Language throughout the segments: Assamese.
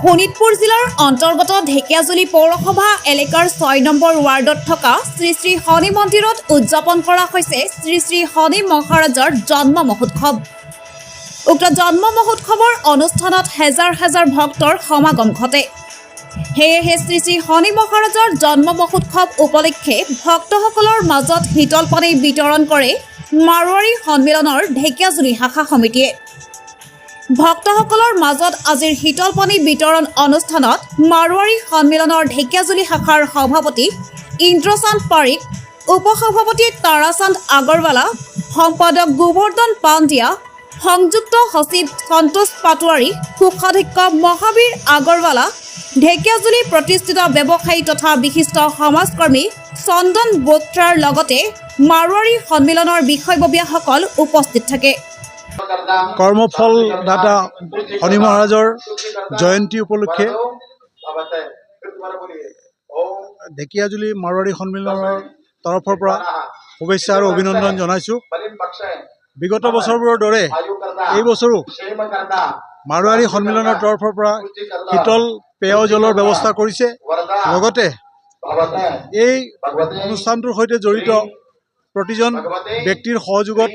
শোণিতপুৰ জিলাৰ অন্তৰ্গত ঢেকিয়াজুলি পৌৰসভা এলেকাৰ 6 নম্বৰ ৱাৰ্ডত থকা শ্ৰী শ্ৰী শনি মন্দিৰত উদযাপন কৰা হৈছে শ্ৰী শ্ৰী শনি মহাৰাজৰ জন্ম মহোৎসৱ। উক্ত জন্ম মহোৎসৱৰ অনুষ্ঠানত হেজাৰ হেজাৰ ভক্তৰ সমাগম ঘটে। সেয়েহে শ্ৰী শ্ৰী শনি মহাৰাজৰ জন্ম মহোৎসৱ উপলক্ষে ভক্তসকলৰ মাজত শীতল পানী বিতৰণ কৰে মাৰোৱাৰী সন্মিলনৰ ঢেকিয়াজুলি শাখা সমিতিয়ে। ভক্তসকলৰ মাজত আজিৰ শীতল পানী বিতৰণ অনুষ্ঠানত মাৰোৱাৰী সন্মিলনৰ ঢেকিয়াজুলি শাখাৰ সভাপতি ইন্দ্ৰচান্দ পাৰিক, উপসভাপতি তাৰাচান্দ আগৰৱালা, সম্পাদক গোবৰ্ধন পাণ্ডিয়া, সংযুক্ত সচিব সন্তোষ পাটোৱাৰী, কোষাধ্যক্ষ মহাবীৰ আগৰৱালা, ঢেকিয়াজুলি প্ৰতিষ্ঠিত ব্যৱসায়ী তথা বিশিষ্ট সমাজকৰ্মী চন্দন বোত্ৰাৰ লগতে মাৰোৱাৰী সন্মিলনৰ বিষয়ববীয়াসকল উপস্থিত থাকে। কৰ্মফল দাতা শনি মহাৰাজৰ জয়ন্তী উপলক্ষে ঢেকিয়াজুলি মাৰোৱাৰী সন্মিলনৰ তৰফৰ পৰা শুভেচ্ছা আৰু অভিনন্দন জনাইছোঁ। বিগত বছৰবোৰৰ দৰে এই বছৰো মাৰোৱাৰী সন্মিলনৰ তৰফৰ পৰা শীতল পেয় জলৰ ব্যৱস্থা কৰিছে। লগতে এই অনুষ্ঠানটোৰ সৈতে জড়িত প্ৰতিজন ব্যক্তিৰ সহযোগত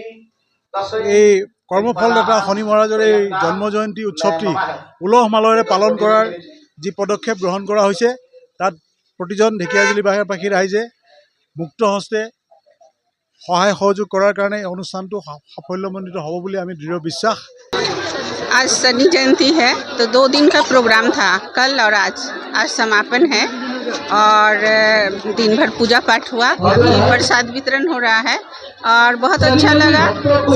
এই কৰ্মফলদাতা শনি মহাৰাজৰ এই জন্ম জয়ন্তী উৎসৱটি উলহ মালহেৰে পালন কৰাৰ যি পদক্ষেপ গ্ৰহণ কৰা হৈছে, তাত প্ৰতিজন ঢেকিয়াজুলিবাসীৰ ৰাইজে মুক্ত হস্তে সহায় সহযোগ কৰাৰ কাৰণে এই অনুষ্ঠানটো সাফল্যমণ্ডিত হ'ব বুলি আমি দৃঢ় বিশ্বাস। आज शनि जयंती है तो 2 दिन का प्रोग्राम था, कल और आज समापन है और दिन भर पूजा पाठ हुआ, प्रसाद वितरण हो रहा है और बहुत अच्छा लगा।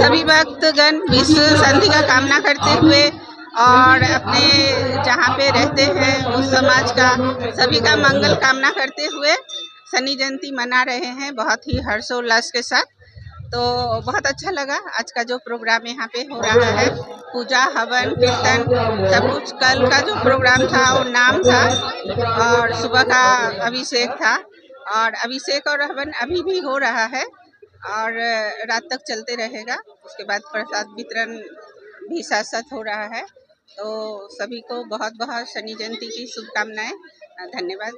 सभी भक्तगण विश्व शांति का कामना करते हुए और अपने जहाँ पे रहते हैं उस समाज का सभी का मंगल कामना करते हुए शनि जयंती मना रहे हैं बहुत ही हर्षोल्लास के साथ। तो बहुत अच्छा लगा आज का जो प्रोग्राम यहाँ पे हो रहा है, पूजा हवन कीर्तन सब कुछ। कल का जो प्रोग्राम था वो नाम था और सुबह का अभिषेक था और अभिषेक और हवन अभी भी हो रहा है और रात तक चलते रहेगा। उसके बाद प्रसाद वितरण भी साथ साथ हो रहा है। तो सभी को बहुत बहुत शनि जयंती की शुभकामनाएं। धन्यवाद।